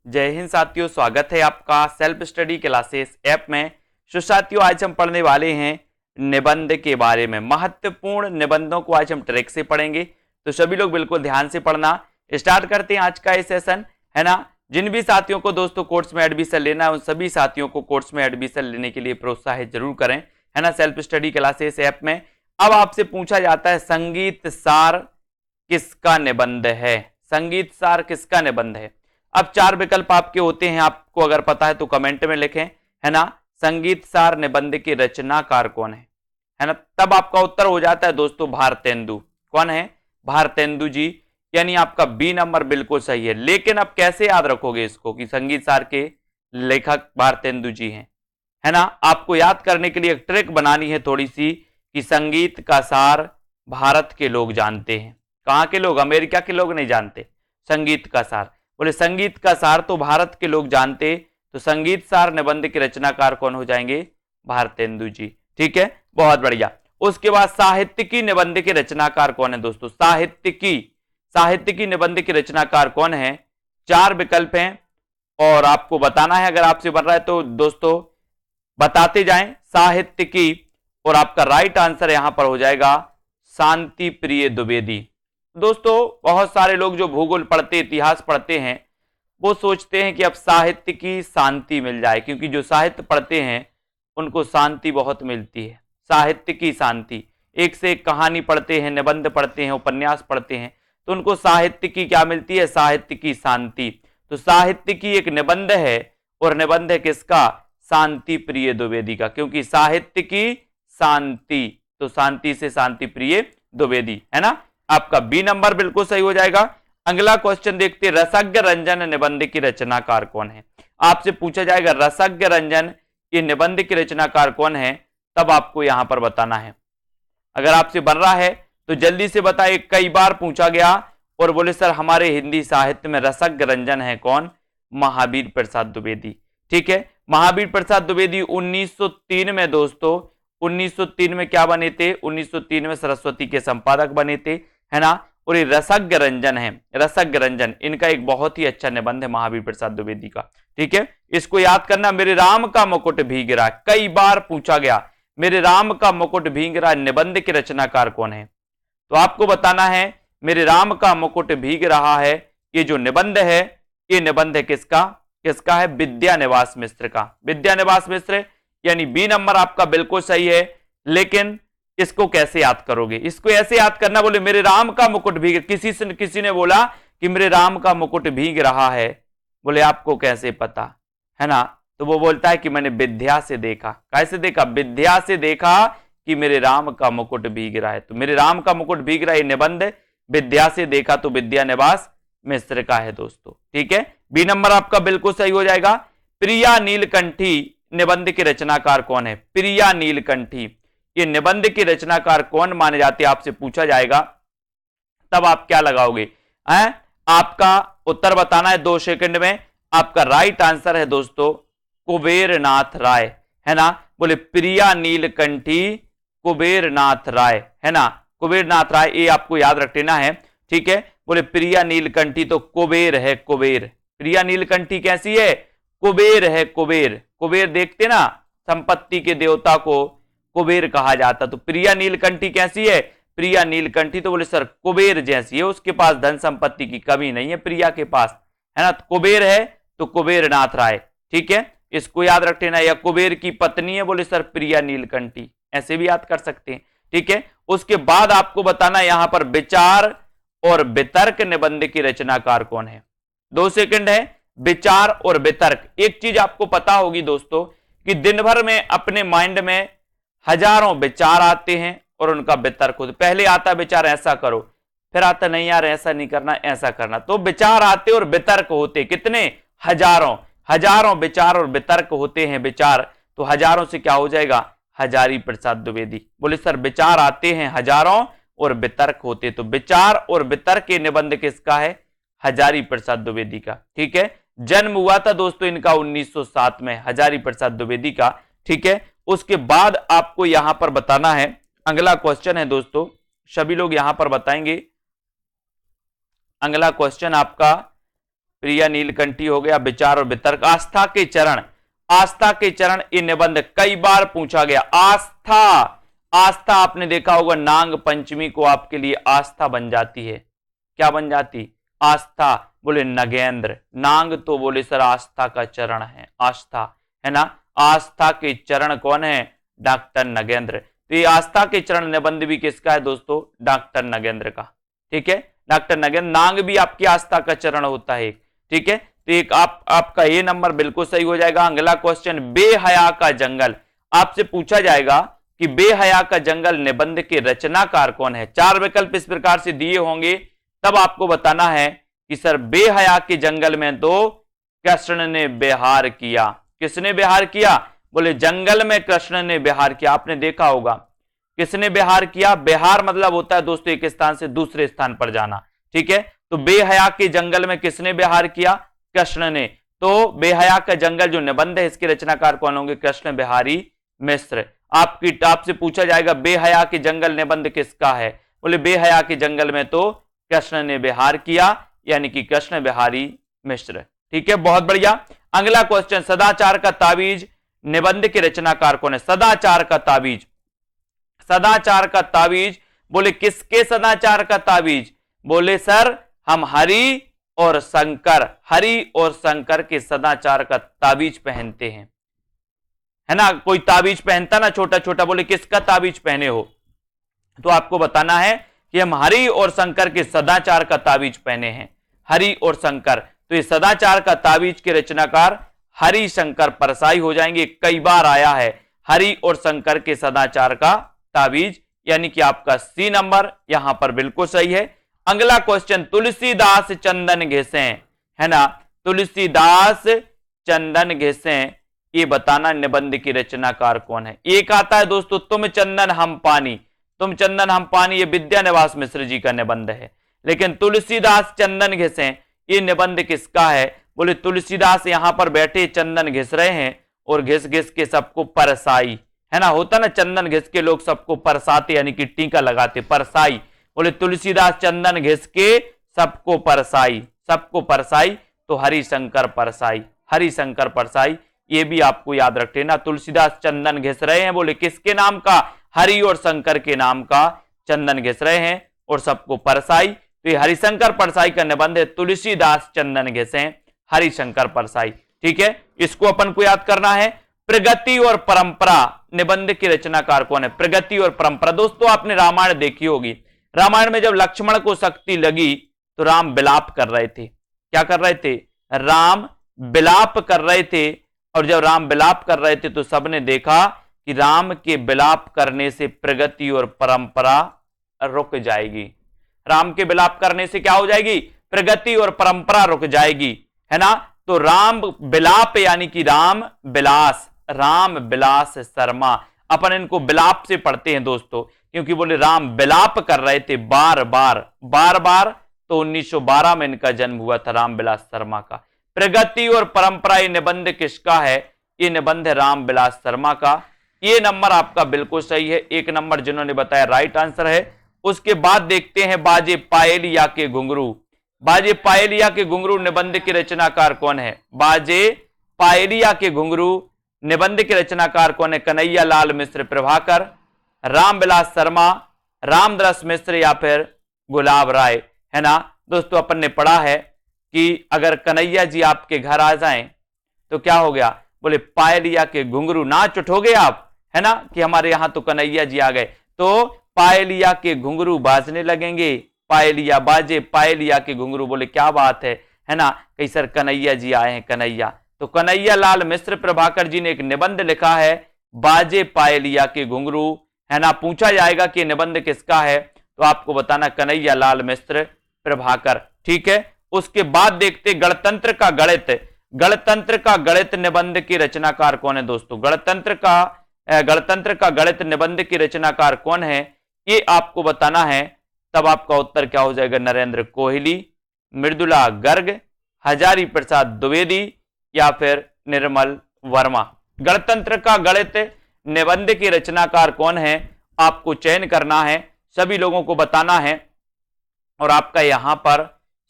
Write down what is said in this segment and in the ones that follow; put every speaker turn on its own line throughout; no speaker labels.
जय हिंद साथियों, स्वागत है आपका सेल्फ स्टडी क्लासेस ऐप में। तो साथियों, आज हम पढ़ने वाले हैं निबंध के बारे में। महत्वपूर्ण निबंधों को आज हम ट्रैक से पढ़ेंगे, तो सभी लोग बिल्कुल ध्यान से पढ़ना। स्टार्ट करते हैं आज का ये सेशन, है ना। जिन भी साथियों को दोस्तों कोर्स में एडमिशन लेना है, उन सभी साथियों को कोर्स में एडमिशन लेने के लिए प्रोत्साहित जरूर करें, है ना, सेल्फ स्टडी क्लासेस ऐप में। अब आपसे पूछा जाता है संगीत सार किसका निबंध है। संगीत सार किसका निबंध है। अब चार विकल्प आपके होते हैं, आपको अगर पता है तो कमेंट में लिखें, है ना। संगीत सार निबंध के रचनाकार कौन है ना। तब आपका उत्तर हो जाता है दोस्तों भारतेंदु। कौन है? भारतेंदु जी, यानी आपका बी नंबर बिल्कुल सही है। लेकिन अब कैसे याद रखोगे इसको कि संगीत सार के लेखक भारतेंदु जी हैं, है ना। आपको याद करने के लिए एक ट्रिक बनानी है थोड़ी सी, कि संगीत का सार भारत के लोग जानते हैं। कहां के लोग? अमेरिका के लोग नहीं जानते संगीत का सार। बोले संगीत का सार तो भारत के लोग जानते, तो संगीत सार निबंध के रचनाकार कौन हो जाएंगे? भारतेंदु जी। ठीक है, बहुत बढ़िया। उसके बाद साहित्यिकी निबंध के रचनाकार कौन है दोस्तों? साहित्यिकी निबंध के रचनाकार कौन है? चार विकल्प हैं और आपको बताना है। अगर आपसे बन रहा है तो दोस्तों बताते जाएं साहित्यिकी, और आपका राइट आंसर यहां पर हो जाएगा शांति प्रिय द्विवेदी। दोस्तों बहुत सारे लोग जो भूगोल पढ़ते, इतिहास पढ़ते हैं, वो सोचते हैं कि अब साहित्य की शांति मिल जाए, क्योंकि जो साहित्य पढ़ते हैं उनको शांति बहुत मिलती है। साहित्य की शांति, एक से एक कहानी पढ़ते हैं, निबंध पढ़ते हैं, उपन्यास पढ़ते हैं, तो उनको साहित्य की क्या मिलती है? शांति की शांति। तो साहित्य की एक निबंध है, और निबंध है किसका? शांति प्रिय द्विवेदी का, क्योंकि साहित्य की शांति, तो शांति से शांति प्रिय द्विवेदी, है ना। आपका बी नंबर बिल्कुल सही हो जाएगा। अगला क्वेश्चन देखते, रसज्ञ रंजन निबंध की रचनाकार कौन है। आपसे पूछा जाएगा रसज्ञ रंजन ये निबंध की रचनाकार कौन है, तब आपको यहां पर बताना है। अगर आपसे बन रहा है तो जल्दी से बताइए, कई बार पूछा गया और बोले सर हमारे हिंदी साहित्य में रसज्ञ रंजन है कौन? महावीर प्रसाद द्विवेदी। ठीक है, महावीर प्रसाद द्विवेदी 1903 में दोस्तों, 1903 में क्या बने थे? 1903 में सरस्वती के संपादक बने थे, है ना। और ये रसज्ञ रंजन है, रसज्ञ रंजन, इनका एक बहुत ही अच्छा निबंध है महावीर प्रसाद द्विवेदी का। ठीक है, इसको याद करना। मेरे राम का मुकुट भीग रहा, कई बार पूछा गया, मेरे राम का मुकुट भीग रहा निबंध के रचनाकार कौन है? तो आपको बताना है मेरे राम का मुकुट भीग रहा है, ये जो निबंध है, ये निबंध है किसका? किसका है? विद्यानिवास मिश्र का। विद्यानिवास मिश्र, यानी बी नंबर आपका बिल्कुल सही है। लेकिन इसको कैसे याद करोगे? इसको ऐसे याद करना, बोले मेरे राम का मुकुट भीग, किसी ने बोला कि मेरे राम का मुकुट भीग रहा है, बोले आपको कैसे पता, है ना। तो वो बोलता है कि मैंने विद्या से देखा। कैसे देखा? विद्या से देखा कि मेरे राम का मुकुट भीग रहा है। तो मेरे राम का मुकुट भीग रहा है निबंध विद्या से देखा, तो विद्यानिवास मिश्र का है दोस्तों। ठीक है, बी नंबर आपका बिल्कुल सही हो जाएगा। प्रिया नीलकंठी निबंध के रचनाकार कौन है? प्रिया नीलकंठी ये निबंध के रचनाकार कौन माने जाते हैं, आपसे पूछा जाएगा, तब आप क्या लगाओगे? आपका उत्तर बताना है 2 सेकंड में। आपका राइट आंसर है दोस्तों कुबेरनाथ राय, है ना। बोले प्रिया नीलकंठी कुबेरनाथ राय, है ना। कुबेरनाथ राय, ये आपको याद रख लेना है। ठीक है, बोले प्रिया नीलकंठी तो कुबेर है, कुबेर। प्रिया नीलकंठी कैसी है? कुबेर है, कुबेर। कुबेर देखते ना, संपत्ति के देवता को कुबेर कहा जाता, तो प्रिया नीलकंठी कैसी है? प्रिया नीलकंठी तो बोले सर कुबेर जैसी है, उसके पास धन संपत्ति की कमी नहीं है प्रिया के पास, है ना। कुबेर है तो कुबेरनाथ राय। ठीक है, इसको याद रख लेना। या कुबेर की पत्नी है, बोले सर प्रिया नीलकंठी, ऐसे भी याद कर सकते हैं। ठीक है, उसके बाद आपको बताना यहां पर विचार और वितर्क निबंध की रचनाकार कौन है। 2 सेकंड है। विचार और वितर्क, एक चीज आपको पता होगी दोस्तों कि दिन भर में अपने माइंड में हजारों विचार आते हैं और उनका वितर्क होता। पहले आता विचार ऐसा करो, फिर आता नहीं यार ऐसा नहीं करना, ऐसा करना। तो विचार आते और वितर्क होते कितने? हजारों विचार और वितर्क होते हैं। विचार तो हजारों से क्या हो जाएगा? हजारी प्रसाद द्विवेदी। बोले सर विचार आते हैं हजारों और वितर्क होते, तो विचार और वितर्क के निबंध किसका है? हजारी प्रसाद द्विवेदी का। ठीक है, जन्म हुआ था दोस्तों इनका 1907 में, हजारी प्रसाद द्विवेदी का। ठीक है, उसके बाद आपको यहां पर बताना है, अगला क्वेश्चन है दोस्तों, सभी लोग यहां पर बताएंगे। अगला क्वेश्चन आपका प्रिया नीलकंठी हो गया, विचार और वितर्क। आस्था के चरण, आस्था के चरण ये निबंध कई बार पूछा गया। आस्था, आस्था आपने देखा होगा नाग पंचमी को आपके लिए आस्था बन जाती है। क्या बन जाती? आस्था। बोले नगेंद्र, नाग तो बोले सर आस्था का चरण है, आस्था है ना। आस्था के चरण कौन है? डॉक्टर नगेंद्र। तो ये आस्था के चरण निबंध भी किसका है दोस्तों? डॉक्टर नगेंद्र का। ठीक है, डॉक्टर नगेंद्र। नाग भी आपकी आस्था का चरण होता है। ठीक है, तो एक आपका ये नंबर बिल्कुल सही हो जाएगा। अगला क्वेश्चन, बेहया का जंगल। आपसे पूछा जाएगा कि बेहया का जंगल निबंध के रचनाकार कौन है। 4 विकल्प इस प्रकार से दिए होंगे, तब आपको बताना है कि सर बेहया के जंगल में तो कृष्ण ने विहार किया। किसने विहार किया? बोले जंगल में कृष्ण ने विहार किया। आपने देखा होगा किसने विहार किया? विहार मतलब होता है दोस्तों एक स्थान से दूसरे स्थान पर जाना। ठीक है, तो बेहया के जंगल में किसने विहार किया? कृष्ण ने। तो बेहया का जंगल जो निबंध है इसके रचनाकार कौन होंगे? कृष्ण बिहारी मिश्र। आपसे पूछा जाएगा बेहया के जंगल निबंध किसका है? बोले बेहया के जंगल में तो कृष्ण ने विहार किया, यानी कि कृष्ण बिहारी मिश्र। ठीक है, बहुत बढ़िया। अगला क्वेश्चन, सदाचार का ताबीज निबंध के रचनाकार कौन है? सदाचार का ताबीज, सदाचार का ताबीज। बोले किसके सदाचार का ताबीज? बोले सर हम हरि और शंकर, हरि और शंकर के सदाचार का ताबीज पहनते हैं, है ना। कोई ताबीज पहनता ना छोटा छोटा, बोले किसका ताबीज पहने हो? तो आपको बताना है कि हम हरि और शंकर के सदाचार का ताबीज पहने हैं, हरि और शंकर। तो ये सदाचार का ताबीज के रचनाकार हरि शंकर परसाई हो जाएंगे। कई बार आया है हरि और शंकर के सदाचार का ताबीज, यानी कि आपका सी नंबर यहां पर बिल्कुल सही है। अगला क्वेश्चन, तुलसीदास चंदन घिसे, है ना। तुलसीदास चंदन घिसे, ये बताना निबंध की रचनाकार कौन है। एक आता है दोस्तों, तुम चंदन हम पानी, तुम चंदन हम पानी, ये विद्यानिवास मिश्र जी का निबंध है। लेकिन तुलसीदास चंदन घिसे, ये निबंध किसका है? बोले तुलसीदास यहां पर बैठे चंदन घिस रहे हैं और घिस घिस के सबको परसाई, है ना। होता ना चंदन घिस के लोग सबको परसाते, यानी कि टीका लगाते, परसाई। बोले तुलसीदास चंदन घिस के सबको परसाई, सबको परसाई, तो हरिशंकर परसाई, हरिशंकर परसाई। ये भी आपको याद रखते ना, तुलसीदास चंदन घिस रहे हैं, बोले किसके नाम का? हरि और शंकर के नाम का चंदन घिस रहे हैं और सबको परसाई। तो ये हरिशंकर परसाई का निबंध है, तुलसीदास चंदन घिसे हरिशंकर परसाई। ठीक है, इसको अपन को याद करना है। प्रगति और परंपरा निबंध के रचनाकार कौन है? प्रगति और परंपरा। दोस्तों आपने रामायण देखी होगी, रामायण में जब लक्ष्मण को शक्ति लगी तो राम विलाप कर रहे थे। क्या कर रहे थे? राम विलाप कर रहे थे। और जब राम विलाप कर रहे थे तो सबने देखा कि राम के विलाप करने से प्रगति और परंपरा रुक जाएगी। राम के विलाप करने से क्या हो जाएगी? प्रगति और परंपरा रुक जाएगी, है ना। तो राम विलाप यानी कि राम विलास, राम विलास शर्मा, अपन इनको विलाप से पढ़ते हैं दोस्तों, क्योंकि बोले राम विलाप कर रहे थे बार बार बार बार। तो 1912 में इनका जन्म हुआ था राम विलास शर्मा का। प्रगति और परंपरा ये निबंध किसका है? ये निबंध है राम विलास शर्मा का। ये नंबर आपका बिल्कुल सही है, एक नंबर जिन्होंने बताया राइट आंसर है। उसके बाद देखते हैं बाजे पायलिया के घुंघरू। बाजे पायलिया के घुंघरू निबंध के रचनाकार कौन है? बाजे पायलिया के घुंघरू निबंध के रचनाकार कौन है? कन्हैया लाल मिश्र प्रभाकर, रामविलास शर्मा, रामदास मिश्र या फिर गुलाब राय, है ना। दोस्तों अपन ने पढ़ा है कि अगर कन्हैया जी आपके घर आ जाएं तो क्या हो गया? बोले पायलिया के घुंघरू नाच उठोगे आप, है ना, कि हमारे यहां तो कन्हैया जी आ गए, तो पायलिया के घुंघरू बाजने लगेंगे। पायलिया बाजे पायलिया के घुंघरू, बोले क्या बात है ना। कई सर कन्हैया जी आए हैं, कन्हैया। तो कन्हैया लाल मिश्र प्रभाकर जी ने एक निबंध लिखा है बाजे पायलिया के घुंघरू, है ना। पूछा जाएगा कि निबंध किसका है, तो आपको बताना कन्हैया लाल मिश्र प्रभाकर। ठीक है, उसके बाद देखते गणतंत्र का गणित। गणतंत्र का गणित निबंध की रचनाकार कौन है दोस्तों? गणतंत्र का गणित निबंध की रचनाकार कौन है, ये आपको बताना है। तब आपका उत्तर क्या हो जाएगा? नरेंद्र कोहली, मृदुला गर्ग, हजारी प्रसाद द्विवेदी या फिर निर्मल वर्मा। गणतंत्र का गणित निबंध की रचनाकार कौन है, आपको चयन करना है, सभी लोगों को बताना है। और आपका यहां पर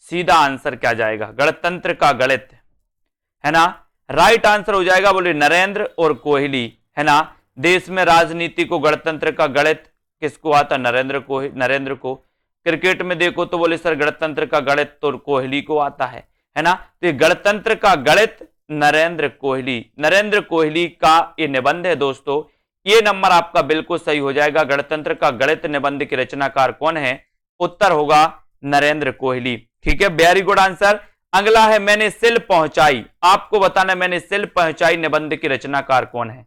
सीधा आंसर क्या जाएगा, गणतंत्र का गणित, है ना। राइट आंसर हो जाएगा बोले नरेंद्र और कोहली, है ना। देश में राजनीति को गणतंत्र का गणित किसको आता, नरेंद्र को। क्रिकेट में देखो तो बोले सर गणतंत्र का गणित तो कोहली को आता है ना। तो ये गणतंत्र का गणित नरेंद्र कोहली का ये निबंध है दोस्तों। ये नंबर आपका बिल्कुल सही हो जाएगा। गणतंत्र का गणित निबंध के रचनाकार कौन है, उत्तर होगा नरेंद्र कोहली। ठीक है, वेरी गुड आंसर। अगला है मैंने सिल पहुंचाई, आपको बताना मैंने सिल पहुंचाई निबंध के रचनाकार कौन है।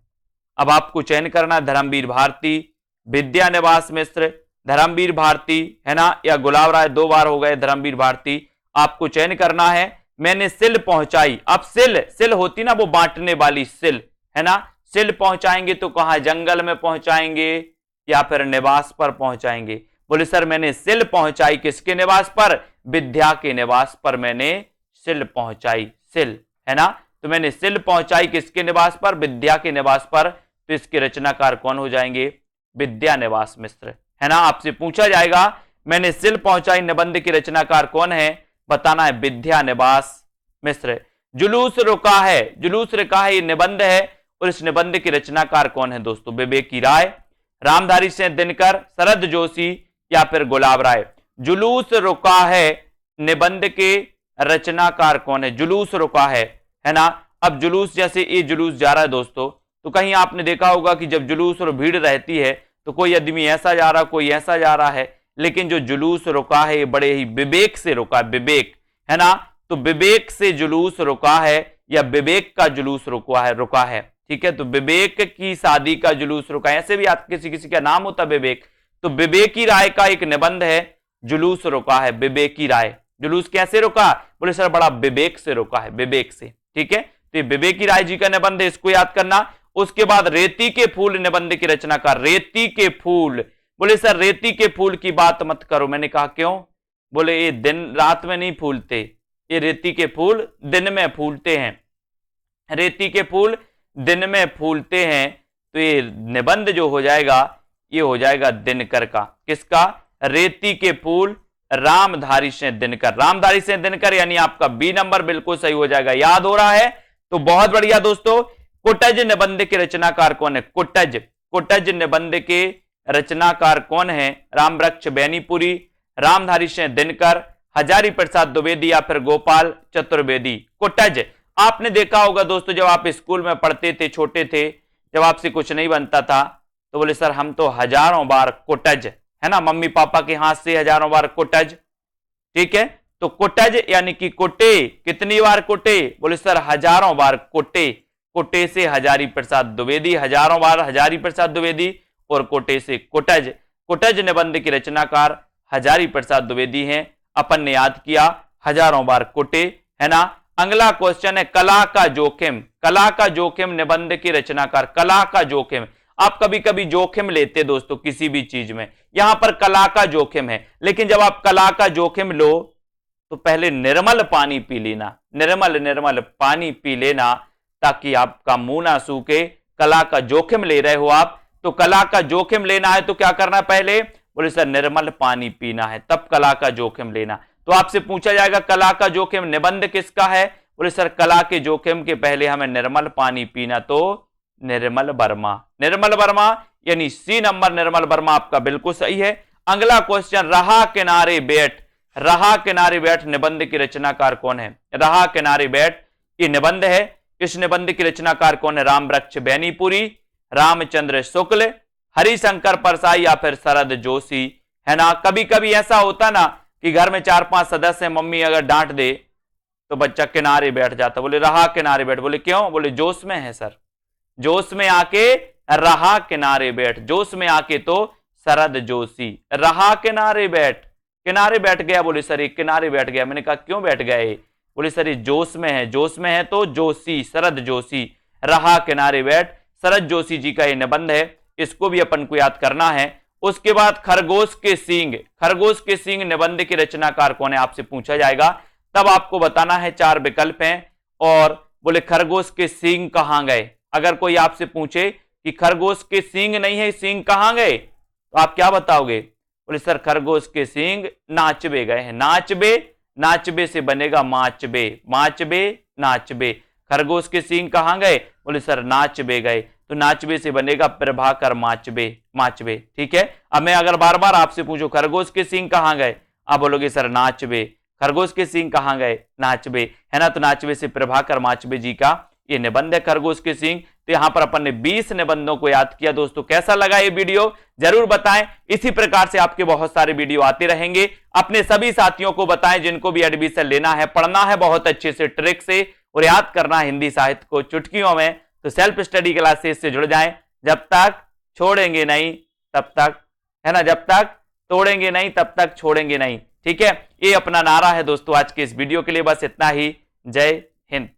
अब आपको चयन करना, धर्मवीर भारती, विद्यानिवास मिश्र, धर्मवीर भारती, है ना, या गुलाब राय, 2 बार हो गए धर्मवीर भारती। आपको चयन करना है मैंने सिल पहुंचाई। अब सिल होती ना वो बांटने वाली सिल, है ना। सिल पहुंचाएंगे तो कहां, जंगल में पहुंचाएंगे या फिर निवास पर पहुंचाएंगे। बोले सर मैंने सिल पहुंचाई किसके निवास पर, विद्या के निवास पर मैंने सिल पहुंचाई, सिल, है ना। तो मैंने सिल पहुंचाई किसके निवास पर, विद्या के निवास पर। तो इसके रचनाकार कौन हो जाएंगे, विद्यानिवास मिश्र, है ना। आपसे पूछा जाएगा मैंने सिल पहुंचाई निबंध के रचनाकार कौन है, बताना है विद्यानिवास मिश्र। जुलूस रुका है ये निबंध है, और इस निबंध के रचनाकार कौन है दोस्तों, विवेक की राय, रामधारी सिंह दिनकर, शरद जोशी या फिर गुलाब राय। जुलूस रुका है निबंध के रचनाकार कौन है, जुलूस रुका है ना। अब जुलूस, जैसे ये जुलूस जा रहा है दोस्तों, तो कहीं आपने देखा होगा कि जब जुलूस और भीड़ रहती है तो कोई आदमी ऐसा जा रहा, कोई ऐसा जा रहा है, लेकिन जो जुलूस रुका है ये बड़े ही विवेक से रुका, विवेक, है ना। तो विवेक से जुलूस रुका है या विवेक का जुलूस रुका है। ठीक है, तो विवेक की शादी का जुलूस रुका है, ऐसे भी आप किसी का नाम होता विवेक। तो विवेक की राय का एक निबंध है, जुलूस रुका है, विवेक की राय। जुलूस कैसे रुका, बोले सर बड़ा विवेक से रुका है, विवेक से। ठीक है, तो ये विवेक की राय जी का निबंध है, इसको याद करना। उसके बाद रेती के फूल निबंध की रचनाकार, रेती के फूल। बोले सर रेती के फूल की बात मत करो, मैंने कहा क्यों, बोले ये दिन रात में नहीं फूलते, ये रेती के फूल दिन में फूलते हैं, रेती के फूल दिन में फूलते हैं। तो ये निबंध जो हो जाएगा ये हो जाएगा दिनकर का, किसका, रेती के फूल, रामधारी सिंह दिनकर, रामधारी सिंह दिनकर, यानी आपका बी नंबर बिल्कुल सही हो जाएगा। याद हो रहा है तो बहुत बढ़िया दोस्तों। कुटज निबंध के रचनाकार कौन है, कुटज निबंध के रचनाकार कौन है, रामवृक्ष बेनीपुरी, रामधारी सिंह दिनकर, हजारी प्रसाद द्विवेदी या फिर गोपाल चतुर्वेदी। कुटज आपने देखा होगा दोस्तों, जब आप स्कूल में पढ़ते थे, छोटे थे, जब आपसे कुछ नहीं बनता था तो बोले सर हम तो हजारों बार कुटज, है ना, मम्मी पापा के हाथ से हजारों बार कुटज। ठीक है, तो कुटज यानी कि कुटे, कितनी बार कुटे, बोले सर हजारों बार कुटे। कुटे से हजारी प्रसाद द्विवेदी, हजारों बार हजारी प्रसाद द्विवेदी, और कोटे से कुटज। कुटज निबंध के रचनाकार हजारी प्रसाद द्विवेदी हैं। अपन ने याद किया हजारों बार कुटे, है ना। अगला क्वेश्चन है कला का जोखिम, कला का जोखिम निबंध के रचनाकार, कला का जोखिम। आप कभी कभी जोखिम लेते दोस्तों किसी भी चीज में, यहां पर कला का जोखिम है, लेकिन जब आप कला का जोखिम लो तो पहले निर्मल पानी पी लेना, निर्मल पानी पी लेना, ताकि आपका मुंह ना सूखे। कला का जोखिम ले रहे हो आप, तो कला का जोखिम लेना है तो क्या करना है, पहले बोले सर निर्मल पानी पीना है, तब कला का जोखिम लेना। तो आपसे पूछा जाएगा कला का जोखिम निबंध किसका है, बोले सर कला के जोखिम के पहले हमें निर्मल पानी पीना, तो निर्मल वर्मा, निर्मल वर्मा, यानी सी नंबर निर्मल वर्मा आपका बिल्कुल सही है। अगला क्वेश्चन रहा किनारे बैठ, रहा किनारे बैठ निबंध की रचनाकार कौन है, रहा किनारे बैठ ये निबंध है, इस निबंध की रचनाकार कौन है, रामवृक्ष बेनीपुरी, रामचंद्र शुक्ल, हरिशंकर परसाई या फिर शरद जोशी, है ना। कभी कभी ऐसा होता ना कि घर में 4-5 सदस्य हैं, मम्मी अगर डांट दे तो बच्चा किनारे बैठ जाता, बोले रहा किनारे बैठ, बोले क्यों, बोले जोश में है सर, जोश में आके रहा किनारे बैठ, जोश में आके तो शरद जोशी, रहा किनारे बैठ गया, बोले सर ये किनारे बैठ गया, मैंने कहा क्यों बैठ गए, बोले सर ये जोश में है तो जोशी, शरद जोशी, रहा किनारे बैठ, शरद जोशी जी का ये निबंध है, इसको भी अपन को याद करना है। उसके बाद खरगोश के सींग निबंध के रचनाकार कौन है, आपसे पूछा जाएगा, तब आपको बताना है। 4 विकल्प हैं, और बोले खरगोश के सींग कहां गए। अगर कोई आपसे पूछे कि खरगोश के सींग नहीं है, सींग कहां गए, तो आप क्या बताओगे, बोले सर खरगोश के सींग नाचबे गए हैं, नाचबे नाचबे से बनेगा माचबे, माचबे नाचबे। खरगोश के सींग कहाँ गए? बोले सर नाचबे गए, तो नाचबे से बनेगा प्रभाकर माचबे, माचबे। ठीक है, अब मैं अगर बार बार आपसे पूछूं खरगोश के सींग कहाँ गए, आप बोलोगे सर नाचबे। खरगोश के सींग कहाँ गए? नाचबे, है ना, तो नाचबे से प्रभाकर माचबे जी का ये निबंध है खरगोश के सींग। तो यहां पर अपन ने 20 निबंधों को याद किया। दोस्तों कैसा लगा ये वीडियो जरूर बताएं। इसी प्रकार से आपके बहुत सारे वीडियो आते रहेंगे। अपने सभी साथियों को बताएं जिनको भी एडमिशन लेना है, पढ़ना है बहुत अच्छे से ट्रिक से और याद करना हिंदी साहित्य को चुटकियों में, तो सेल्फ स्टडी क्लासेस से जुड़ जाएं। जब तक छोड़ेंगे नहीं तब तक, है ना, जब तक तोड़ेंगे नहीं तब तक छोड़ेंगे नहीं। ठीक है, ये अपना नारा है दोस्तों। आज के इस वीडियो के लिए बस इतना ही। जय हिंद।